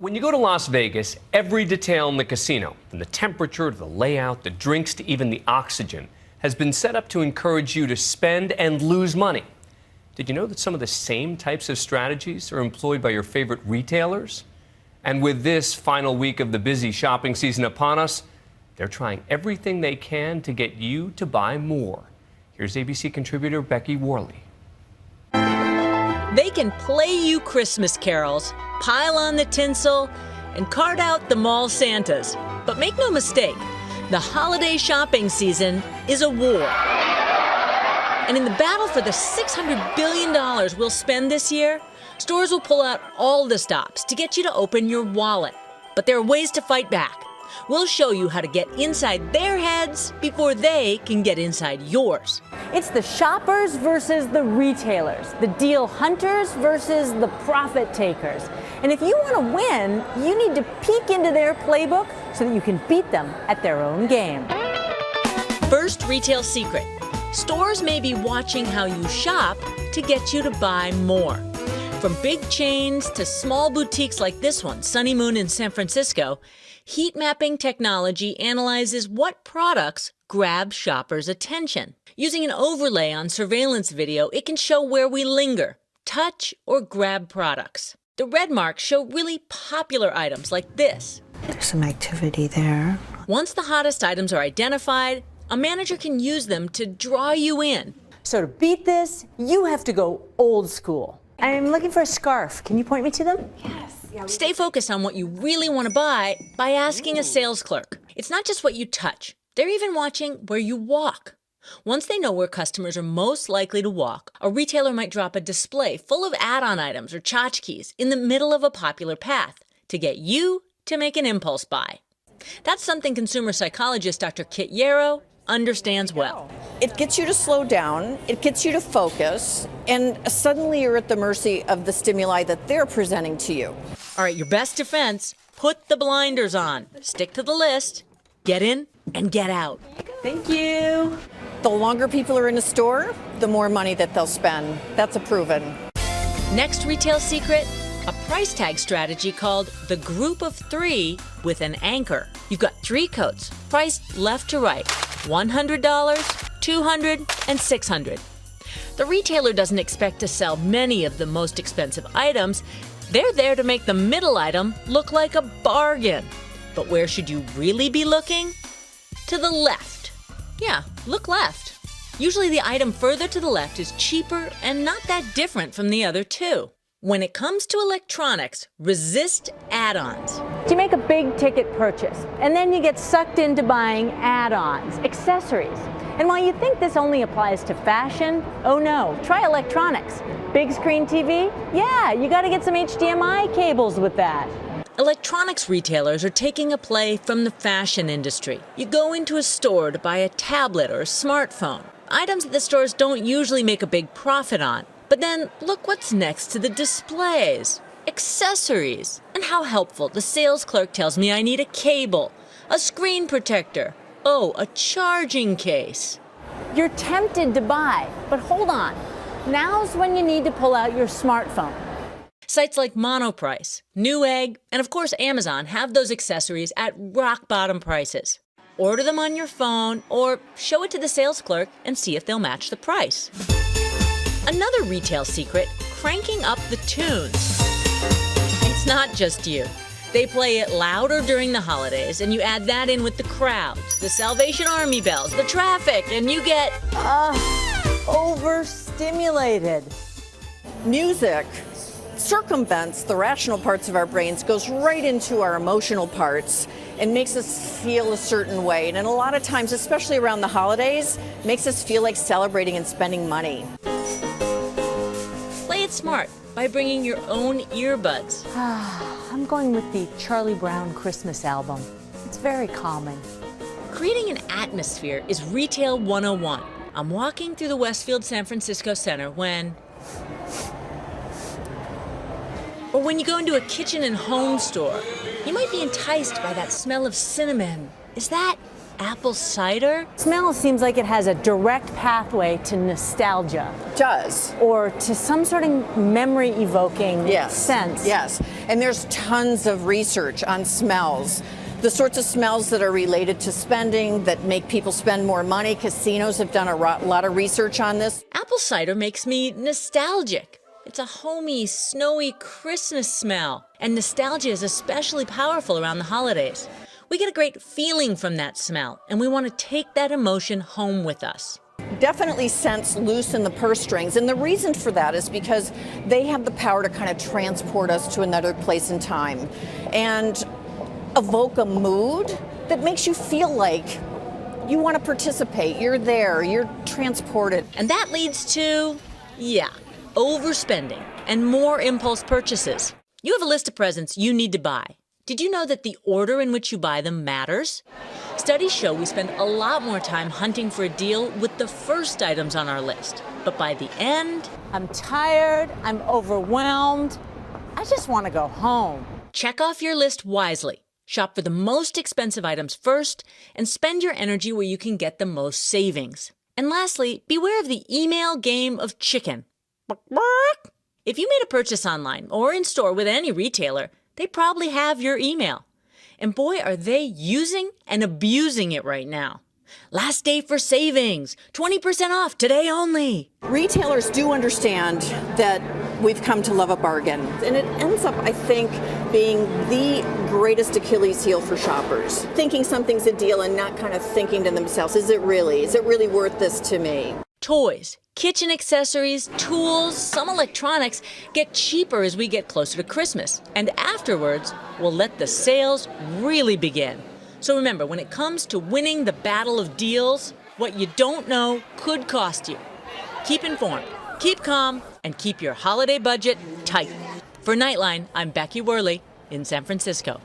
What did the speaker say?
When you go to Las Vegas, every detail in the casino, from the temperature to the layout, the drinks to even the oxygen, has been set up to encourage you to spend and lose money. Did you know that some of the same types of strategies are employed by your favorite retailers? And with this final week of the busy shopping season upon us, they're trying everything they can to get you to buy more. Here's ABC contributor Becky Worley. They can play you Christmas carols, pile on the tinsel, and cart out the mall Santas. But make no mistake, the holiday shopping season is a war. And in the battle for the $600 billion we'll spend this year, stores will pull out all the stops to get you to open your wallet. But there are ways to fight back. We'll show you how to get inside their heads before they can get inside yours. It's the shoppers versus the retailers, the deal hunters versus the profit takers. And if you want to win, you need to peek into their playbook so that you can beat them at their own game. First retail secret. Stores may be watching how you shop to get you to buy more. From big chains to small boutiques like this one, Sunny Moon in San Francisco, heat mapping technology analyzes what products grab shoppers' attention. Using an overlay on surveillance video, it can show where we linger, touch, or grab products. The red marks show really popular items like this. There's some activity there. Once the hottest items are identified, a manager can use them to draw you in. So to beat this, you have to go old school. I'm looking for a scarf. Can you point me to them? Yes. Stay focused on what you really want to buy by asking a sales clerk. It's not just what you touch. They're even watching where you walk. Once they know where customers are most likely to walk, a retailer might drop a display full of add-on items or tchotchkes in the middle of a popular path to get you to make an impulse buy. That's something consumer psychologist Dr. Kit Yarrow understands well. It gets you to slow down, it gets you to focus, and suddenly you're at the mercy of the stimuli that they're presenting to you. All right, your best defense, put the blinders on, stick to the list, get in and get out. Thank you. The longer people are in a store, the more money that they'll spend. That's a proven. Next retail secret, a price tag strategy called the group of three with an anchor. You've got three coats, priced left to right, $100, $200, and $600. The retailer doesn't expect to sell many of the most expensive items. They're there to make the middle item look like a bargain. But where should you really be looking? To the left. Yeah, look left. Usually the item further to the left is cheaper and not that different from the other two. When it comes to electronics, resist add-ons. You make a big ticket purchase, and then you get sucked into buying add-ons, accessories. And while you think this only applies to fashion, oh no, try electronics. Big screen TV? Yeah, you gotta get some HDMI cables with that. Electronics retailers are taking a play from the fashion industry. You go into a store to buy a tablet or a smartphone, items that the stores don't usually make a big profit on. But then look what's next to the displays. Accessories. And how helpful. The sales clerk tells me I need a cable, a screen protector, oh, a charging case. You're tempted to buy, but hold on. Now's when you need to pull out your smartphone. Sites like Monoprice, Newegg, and of course Amazon have those accessories at rock-bottom prices. Order them on your phone or show it to the sales clerk and see if they'll match the price. Another retail secret, cranking up the tunes. It's not just you. They play it louder during the holidays, and you add that in with the crowds, the Salvation Army bells, the traffic, and you get Overstimulated. Music circumvents the rational parts of our brains, goes right into our emotional parts, and makes us feel a certain way. And a lot of times, especially around the holidays, makes us feel like celebrating and spending money. Play it smart by bringing your own earbuds. I'm going with the Charlie Brown Christmas album. It's very calming. Creating an atmosphere is Retail 101. I'm walking through the Westfield San Francisco Center when you go into a kitchen and home store, you might be enticed by that smell of cinnamon. Is that apple cider? Smell seems like it has a direct pathway to nostalgia. It does. Or to some sort of memory-evoking sense. Yes. And there's tons of research on smells. The sorts of smells that are related to spending, that make people spend more money. Casinos have done a lot of research on this. Apple cider makes me nostalgic. It's a homey, snowy Christmas smell. And nostalgia is especially powerful around the holidays. We get a great feeling from that smell, and we want to take that emotion home with us. Definitely scents loosen the purse strings, and the reason for that is because they have the power to kind of transport us to another place in time and evoke a mood that makes you feel like you want to participate. You're there, you're transported. And that leads to, overspending and more impulse purchases. You have a list of presents you need to buy. Did you know that the order in which you buy them matters? Studies show we spend a lot more time hunting for a deal with the first items on our list. But by the end, I'm tired, I'm overwhelmed. I just want to go home. check off your list wisely. Shop for the most expensive items first and spend your energy where you can get the most savings. And lastly, beware of the email game of chicken. If you made a purchase online or in store with any retailer, they probably have your email. And boy, are they using and abusing it right now. Last day for savings, 20% off today only. Retailers do understand that we've come to love a bargain. And it ends up, I think, being the greatest Achilles heel for shoppers. Thinking something's a deal and not kind of thinking to themselves, is it really? Is it really worth this to me? Toys, kitchen accessories, tools, some electronics get cheaper as we get closer to Christmas. And afterwards, we'll let the sales really begin. So remember, when it comes to winning the battle of deals, what you don't know could cost you. Keep informed, keep calm, and keep your holiday budget tight. For Nightline, I'm Becky Worley in San Francisco.